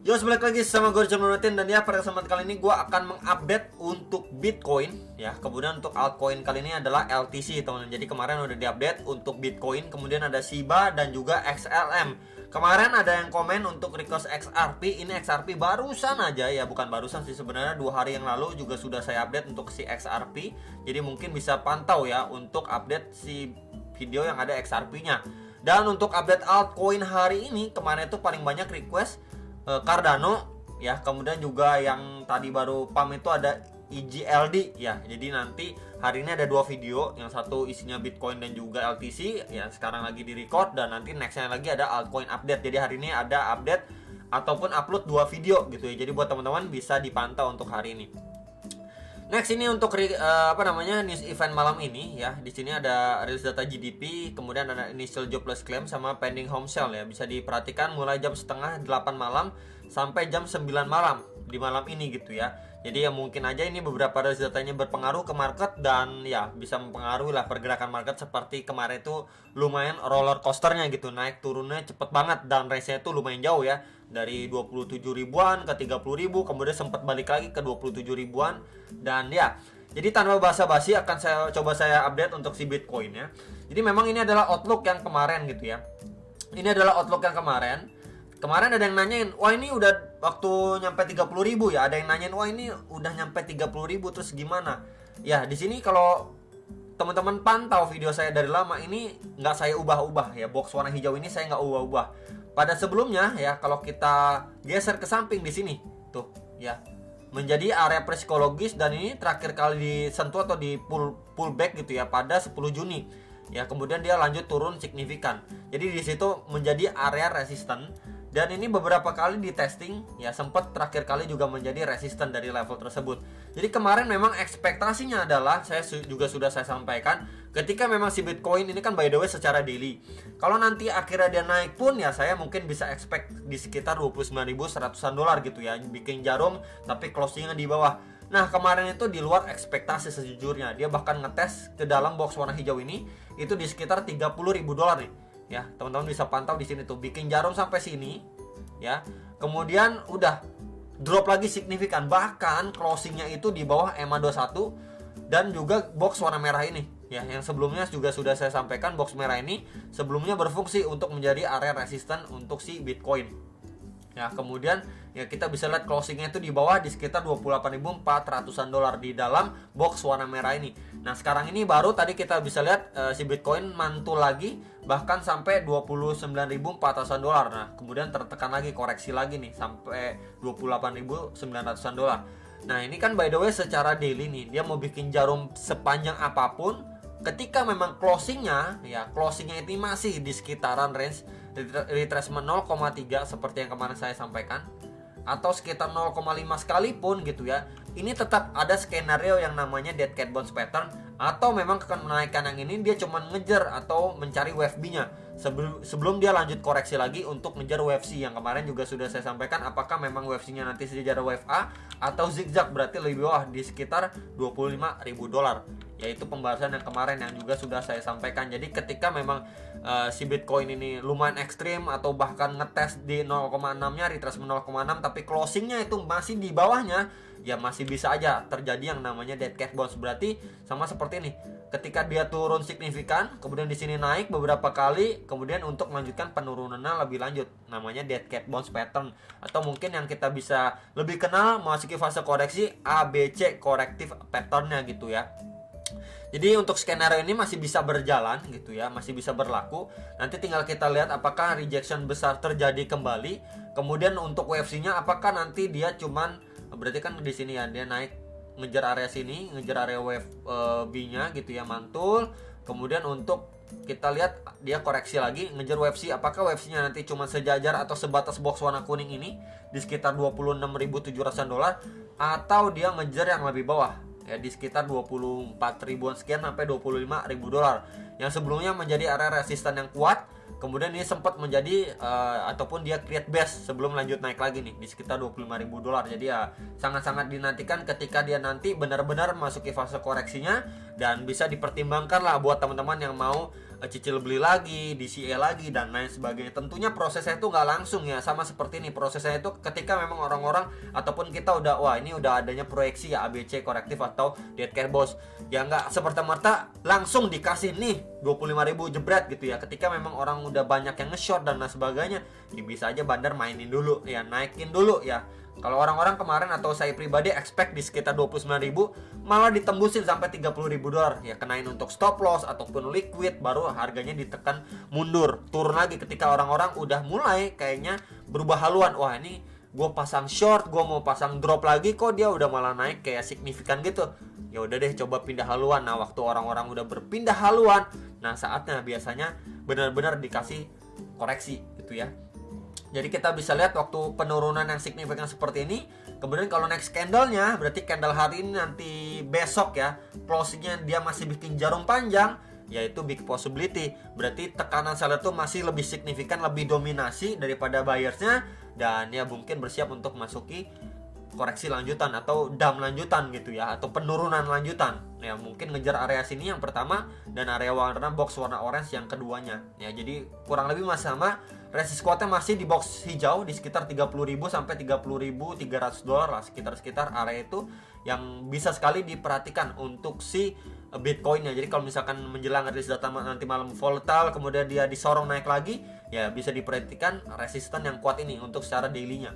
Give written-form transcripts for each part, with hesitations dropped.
Yo, balik lagi sama gue John Rutin, dan ya pada kesempatan kali ini gue akan mengupdate untuk Bitcoin ya. Kemudian untuk altcoin kali ini adalah LTC teman. Jadi kemarin udah diupdate untuk Bitcoin, kemudian ada Shiba dan juga XLM. Kemarin ada yang komen untuk request XRP. Ini XRP barusan aja ya, bukan barusan sih sebenarnya, 2 hari yang lalu juga sudah saya update untuk si XRP. Jadi mungkin bisa pantau ya untuk update si video yang ada XRP-nya. Dan untuk update altcoin hari ini, kemarin itu paling banyak request Cardano ya, kemudian juga yang tadi baru pam itu ada EGLD ya. Jadi nanti hari ini ada 2 video, yang satu isinya Bitcoin dan juga LTC ya, sekarang lagi di record, dan nanti nextnya lagi ada altcoin update. Jadi hari ini ada update ataupun upload 2 video gitu ya. Jadi buat teman-teman bisa dipantau untuk hari ini. Next ini untuk news event malam ini ya. Di sini ada rilis data GDP, kemudian ada initial jobless claim sama pending home sale ya. Bisa diperhatikan mulai jam setengah 8 malam sampai jam 9 malam di malam ini gitu ya. Jadi ya mungkin aja ini beberapa rilis datanya berpengaruh ke market, dan ya bisa mempengaruhi lah pergerakan market. Seperti kemarin itu lumayan roller coasternya gitu, naik turunnya cepet banget, dan range-nya itu lumayan jauh ya, dari 27 ribuan ke 30 ribu, kemudian sempat balik lagi ke 27 ribuan. Dan ya, jadi tanpa basa-basi akan saya update untuk si Bitcoin ya. Jadi memang ini adalah outlook yang kemarin gitu ya. Ini adalah outlook yang kemarin. Kemarin ada yang nanyain, wah ini udah waktu nyampe 30 ribu ya. Ada yang nanyain, wah ini udah nyampe 30 ribu terus gimana? Ya di sini kalau teman-teman pantau video saya dari lama, ini nggak saya ubah-ubah ya. Box warna hijau ini saya nggak ubah-ubah. Pada sebelumnya ya, kalau kita geser ke samping di sini tuh ya, menjadi area psikologis, dan ini terakhir kali disentuh atau di pullback gitu ya pada 10 Juni. Ya, kemudian dia lanjut turun signifikan. Jadi di situ menjadi area resisten. Dan ini beberapa kali di testing ya, sempat terakhir kali juga menjadi resisten dari level tersebut. Jadi kemarin memang ekspektasinya adalah, saya juga sudah saya sampaikan, ketika memang si Bitcoin ini kan by the way secara daily, kalau nanti akhirnya dia naik pun ya, saya mungkin bisa expect di sekitar 29.100-an dolar gitu ya, bikin jarum tapi closingnya di bawah. Nah kemarin itu di luar ekspektasi sejujurnya. Dia bahkan ngetes ke dalam box warna hijau ini, itu di sekitar 30.000 dolar nih. Ya, teman-teman bisa pantau di sini tuh, bikin jarum sampai sini ya. Kemudian udah drop lagi signifikan, bahkan closingnya itu di bawah EMA 21 dan juga box warna merah ini ya, yang sebelumnya juga sudah saya sampaikan, box merah ini sebelumnya berfungsi untuk menjadi area resisten untuk si Bitcoin. Ya, kemudian ya kita bisa lihat closingnya itu di bawah di sekitar 28.400-an dolar di dalam box warna merah ini. Nah sekarang ini baru tadi kita bisa lihat si Bitcoin mantul lagi, bahkan sampai 29.400-an dolar. Nah kemudian tertekan lagi, koreksi lagi nih sampai 28.900-an dolar. Nah ini kan by the way secara daily nih, dia mau bikin jarum sepanjang apapun, ketika memang closingnya itu masih di sekitaran range retracement 0,3 seperti yang kemarin saya sampaikan, atau sekitar 0,5 sekalipun gitu ya, ini tetap ada skenario yang namanya dead cat bounce pattern, atau memang kenaikan yang ini dia cuma ngejar atau mencari wave B-nya sebelum dia lanjut koreksi lagi untuk ngejar wave C, yang kemarin juga sudah saya sampaikan apakah memang wave C-nya nanti sejajar wave A atau zigzag, berarti lebih bawah di sekitar 25.000 dolar. Yaitu pembahasan yang kemarin yang juga sudah saya sampaikan. Jadi ketika memang si Bitcoin ini lumayan ekstrim, atau bahkan ngetes di 0,6-nya, retracement 0,6, tapi closingnya itu masih di bawahnya, ya masih bisa aja terjadi yang namanya dead cat bounce. Berarti sama seperti ini, ketika dia turun signifikan, kemudian di sini naik beberapa kali, kemudian untuk melanjutkan penurunannya lebih lanjut, namanya dead cat bounce pattern, atau mungkin yang kita bisa lebih kenal memasuki fase koreksi ABC corrective patternnya gitu ya. Jadi untuk skenario ini masih bisa berjalan gitu ya, masih bisa berlaku. Nanti tinggal kita lihat apakah rejection besar terjadi kembali. Kemudian untuk wave C-nya apakah nanti dia cuman, berarti kan di sini ya dia naik ngejar area sini, ngejar area wave B-nya gitu ya, mantul. Kemudian untuk kita lihat dia koreksi lagi ngejar wave C, apakah wave C-nya nanti cuma sejajar atau sebatas box warna kuning ini di sekitar 26.700-an dolar, atau dia ngejar yang lebih bawah ya di sekitar 24 ribuan sekian sampai 25.000 dolar, yang sebelumnya menjadi area resisten yang kuat. Kemudian ini sempat menjadi ataupun dia create base sebelum lanjut naik lagi nih di sekitar 25.000 dolar. Jadi ya sangat-sangat dinantikan ketika dia nanti benar-benar masuki fase koreksinya, dan bisa dipertimbangkan lah buat teman-teman yang mau cicil beli lagi, DCA lagi dan lain sebagainya. Tentunya prosesnya itu nggak langsung ya, sama seperti ini. Prosesnya itu ketika memang orang-orang ataupun kita udah, wah ini udah adanya proyeksi ya ABC korektif atau dead cat bounce, ya nggak seperti-merta langsung dikasih nih 25.000 jebret gitu ya. Ketika memang orang udah banyak yang nge-short dan lain sebagainya, ya bisa aja bandar mainin dulu ya, naikin dulu ya. Kalau orang-orang kemarin atau saya pribadi expect di sekitar 29.000, malah ditembusin sampai 30.000 dolar ya, kenain untuk stop loss ataupun liquid, baru harganya ditekan mundur, turun lagi ketika orang-orang udah mulai kayaknya berubah haluan. Wah ini gue pasang short, gue mau pasang drop lagi, kok dia udah malah naik kayak signifikan gitu. Ya udah deh, coba pindah haluan. Nah waktu orang-orang udah berpindah haluan, nah saatnya biasanya benar-benar dikasih koreksi gitu ya. Jadi kita bisa lihat waktu penurunan yang signifikan seperti ini. Kemudian kalau next candle-nya, berarti candle hari ini nanti besok ya, closing-nya dia masih bikin jarum panjang, yaitu big possibility. Berarti tekanan seller itu masih lebih signifikan, lebih dominasi daripada buyers-nya. Dan ya mungkin bersiap untuk masuki koreksi lanjutan atau dump lanjutan gitu ya, atau penurunan lanjutan ya, mungkin ngejar area sini yang pertama dan area warna box warna orange yang keduanya ya. Jadi kurang lebih masih sama, resist kuatnya masih di box hijau di sekitar 30.000 sampai 30.300 dolar lah, sekitar area itu yang bisa sekali diperhatikan untuk si Bitcoin-nya. Jadi kalau misalkan menjelang rilis data nanti malam volatile kemudian dia disorong naik lagi, ya bisa diperhatikan resisten yang kuat ini untuk secara daily-nya.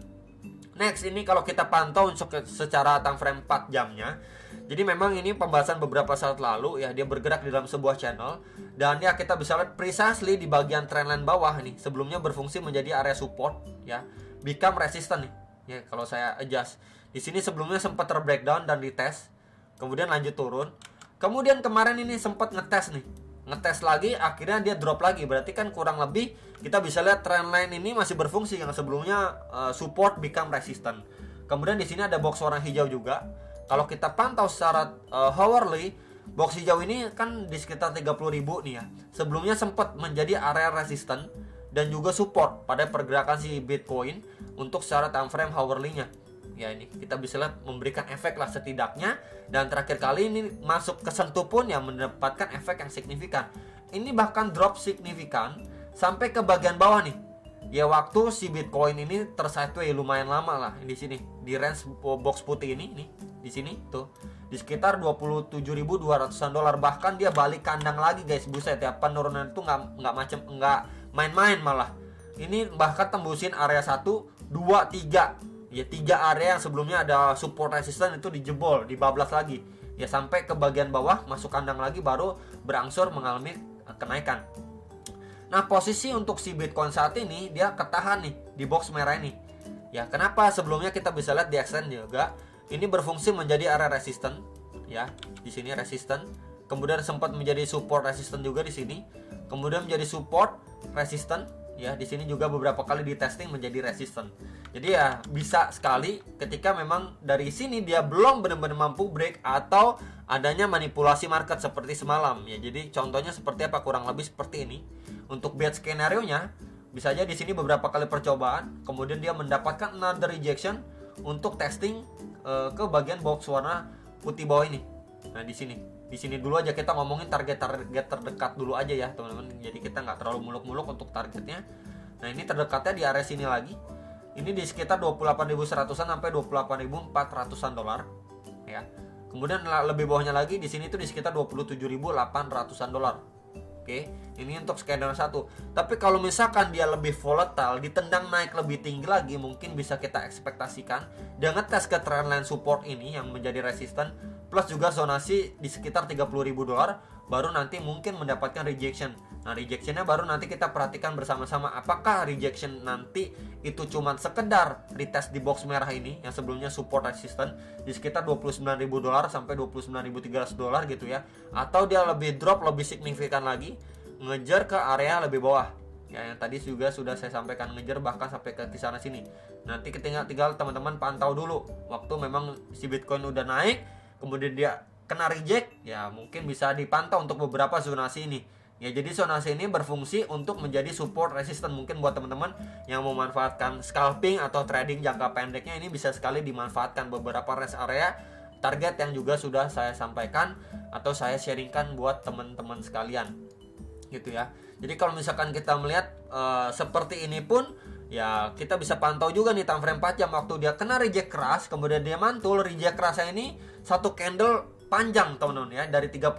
Next, ini kalau kita pantau untuk secara time frame 4 jamnya. Jadi memang ini pembahasan beberapa saat lalu ya, dia bergerak di dalam sebuah channel dan ya kita bisa lihat precisely di bagian trendline bawah nih, sebelumnya berfungsi menjadi area support ya, become resistant nih. Ya kalau saya adjust di sini sebelumnya sempat terbreakdown dan dites, kemudian lanjut turun. Kemudian kemarin ini sempat ngetes lagi, akhirnya dia drop lagi. Berarti kan kurang lebih kita bisa lihat trendline ini masih berfungsi, yang sebelumnya support become resistant. Kemudian di sini ada box warna hijau juga. Kalau kita pantau secara hourly, box hijau ini kan di sekitar 30.000 nih ya. Sebelumnya sempat menjadi area resistant dan juga support pada pergerakan si Bitcoin untuk secara time frame hourly-nya. Ya ini kita bisa lihat memberikan efek lah setidaknya, dan terakhir kali ini masuk ke sentuh pun yang mendapatkan efek yang signifikan. Ini bahkan drop signifikan sampai ke bagian bawah nih. Ya waktu si Bitcoin ini tersideways lumayan lama lah di sini, di range box putih ini nih, di sini tuh di sekitar 27.200-an dolar. Bahkan dia balik kandang lagi guys, buset ya, penurunan itu nggak main-main malah. Ini bahkan tembusin area 1, 2, 3. Ya 3 area yang sebelumnya ada support resistance itu dijebol, dibablas lagi. Ya sampai ke bagian bawah, masuk kandang lagi, baru berangsur mengalami kenaikan. Nah posisi untuk si Bitcoin saat ini dia ketahan nih di box merah ini. Ya kenapa sebelumnya kita bisa lihat di extend juga, ini berfungsi menjadi area resistance ya. Di sini resistance, kemudian sempat menjadi support resistance juga di sini. Kemudian menjadi support resistance ya, di sini juga beberapa kali di testing menjadi resistance. Jadi ya bisa sekali ketika memang dari sini dia belum benar-benar mampu break atau adanya manipulasi market seperti semalam ya. Jadi contohnya seperti apa, kurang lebih seperti ini. Untuk bad skenario-nya bisa aja di sini beberapa kali percobaan, kemudian dia mendapatkan another rejection untuk testing ke bagian box warna putih bawah ini. Nah di sini dulu aja kita ngomongin target terdekat dulu aja ya teman-teman. Jadi kita nggak terlalu muluk-muluk untuk targetnya. Nah ini terdekatnya di area sini lagi. Ini di sekitar 28.100-an sampai 28.400-an dolar ya. Kemudian lebih bawahnya lagi di sini tuh di sekitar 27.800-an dolar. Oke, ini untuk scanner 1. Tapi kalau misalkan dia lebih volatile, ditendang naik lebih tinggi lagi, mungkin bisa kita ekspektasikan dia ngetes ke trendline support ini yang menjadi resistant plus juga zonasi di sekitar 30.000 dolar, baru nanti mungkin mendapatkan rejection. Nah rejectionnya baru nanti kita perhatikan bersama-sama, apakah rejection nanti itu cuma sekedar retest di box merah ini yang sebelumnya support resistant di sekitar 29.000 dolar sampai 29.300 dolar gitu ya, atau dia lebih drop lebih signifikan lagi ngejar ke area lebih bawah ya, yang tadi juga sudah saya sampaikan, ngejar bahkan sampai ke sana sini. Nanti tinggal teman-teman pantau dulu waktu memang si Bitcoin udah naik kemudian dia kena reject ya, mungkin bisa dipantau untuk beberapa zonasi ini. Ya jadi zonasi ini berfungsi untuk menjadi support resistant. Mungkin buat teman-teman yang memanfaatkan scalping atau trading jangka pendeknya, ini bisa sekali dimanfaatkan beberapa rest area target yang juga sudah saya sampaikan atau saya sharingkan buat teman-teman sekalian. gitu ya. Jadi kalau misalkan kita melihat seperti ini pun ya kita bisa pantau juga nih time frame 4 jam waktu dia kena reject keras, kemudian dia mantul. Reject kerasnya ini satu candle panjang teman-teman ya, dari 30.000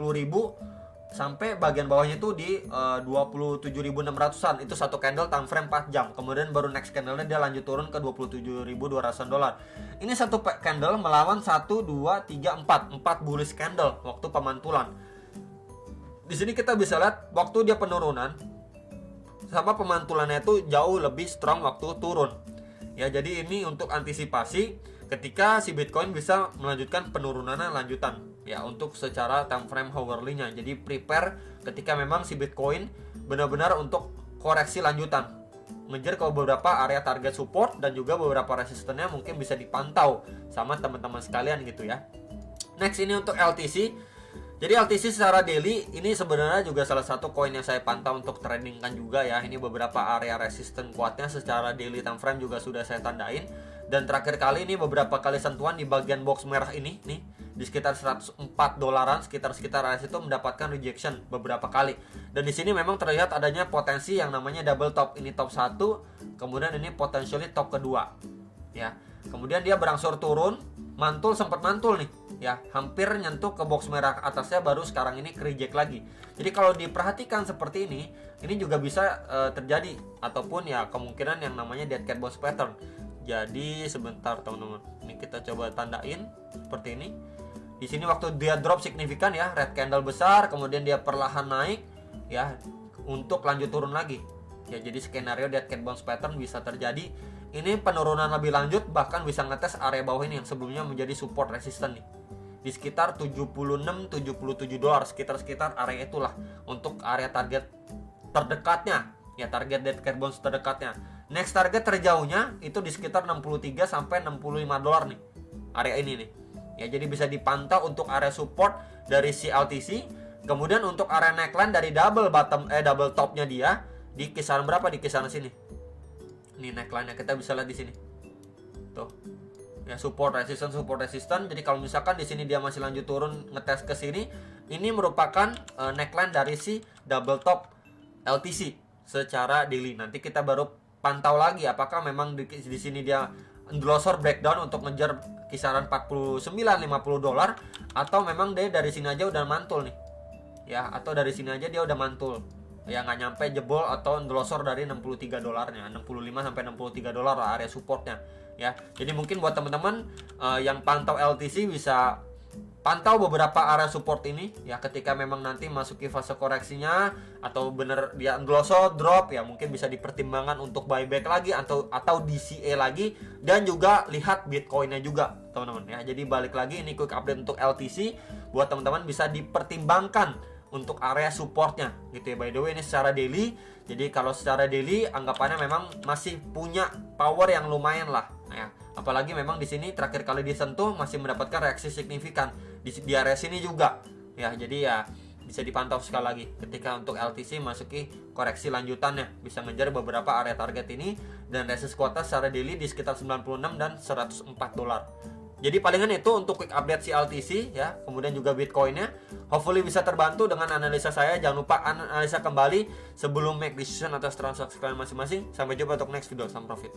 sampai bagian bawahnya itu di 27.600-an. Itu satu candle time frame 4 jam. Kemudian baru next candlenya dia lanjut turun ke 27.200-an dolar. Ini satu candle melawan 1 2 3 4 bullish candle waktu pemantulan. Di sini kita bisa lihat waktu dia penurunan sama pemantulannya itu jauh lebih strong waktu turun. Ya, jadi ini untuk antisipasi ketika si Bitcoin bisa melanjutkan penurunannya lanjutan ya, untuk secara time frame hourly-nya. Jadi prepare ketika memang si Bitcoin benar-benar untuk koreksi lanjutan, ngejar ke beberapa area target support dan juga beberapa resistennya mungkin bisa dipantau sama teman-teman sekalian gitu ya. Next ini untuk LTC. Jadi LTC secara daily ini sebenarnya juga salah satu koin yang saya pantau untuk trading kan juga ya. Ini beberapa area resisten kuatnya secara daily time frame juga sudah saya tandain. Dan terakhir kali ini beberapa kali sentuhan di bagian box merah ini nih, di sekitar 104 dolaran, sekitar area situ mendapatkan rejection beberapa kali. Dan di sini memang terlihat adanya potensi yang namanya double top. Ini top 1, kemudian ini potentially top kedua. Ya. Kemudian dia berangsur turun, sempat mantul nih. Ya, hampir nyentuh ke box merah atasnya, baru sekarang ini reject lagi. Jadi kalau diperhatikan seperti ini juga bisa terjadi ataupun ya kemungkinan yang namanya dead cat bounce pattern. Jadi sebentar teman-teman, ini kita coba tandain seperti ini. Di sini waktu dia drop signifikan ya, red candle besar, kemudian dia perlahan naik ya untuk lanjut turun lagi. Ya, jadi skenario dead cat bounce pattern bisa terjadi. Ini penurunan lebih lanjut bahkan bisa ngetes area bawah ini yang sebelumnya menjadi support resisten nih. Di sekitar 76-77 dolar, sekitar area itulah untuk area target terdekatnya. Ya, target dead cat bounce terdekatnya. Next target terjauhnya itu di sekitar 63 sampai 65 dolar nih. Area ini nih. Ya, jadi bisa dipantau untuk area support dari si LTC. Kemudian untuk area neckline dari double topnya dia di kisaran berapa? Di kisaran sini. Ini neckline-nya kita bisa lihat di sini. Tuh. Ya, support resistance. Jadi kalau misalkan di sini dia masih lanjut turun ngetes ke sini, ini merupakan neckline dari si double top LTC secara daily. Nanti kita baru pantau lagi apakah memang di sini dia endorser breakdown untuk ngejar kisaran 49-50 dolar atau memang dia dari sini aja udah mantul nih. Ya, atau dari sini aja dia udah mantul. Ya, nggak nyampe jebol atau ngelosor dari 63 dolarnya, 65 sampai 63 dolar lah area supportnya ya. Jadi mungkin buat teman-teman yang pantau LTC bisa pantau beberapa area support ini ya, ketika memang nanti masuki fase koreksinya atau bener dia ngelosor drop ya, mungkin bisa dipertimbangkan untuk buyback lagi atau DCA lagi, dan juga lihat Bitcoinnya juga teman-teman ya. Jadi balik lagi ini quick update untuk LTC buat teman-teman bisa dipertimbangkan untuk area supportnya gitu ya. By the way ini secara daily, jadi kalau secara daily anggapannya memang masih punya power yang lumayan lah ya. Apalagi memang di sini terakhir kali disentuh masih mendapatkan reaksi signifikan di area sini juga ya. Jadi ya bisa dipantau sekali lagi ketika untuk LTC masuki koreksi lanjutannya, bisa ngejar beberapa area target ini dan resist kuota secara daily di sekitar 96 dan 104 dolar. Jadi palingan itu untuk quick update si LTC ya, kemudian juga Bitcoinnya. Hopefully bisa terbantu dengan analisa saya. Jangan lupa analisa kembali sebelum make decision atas transaksi kalian masing-masing. Sampai jumpa untuk next video. Salam profit.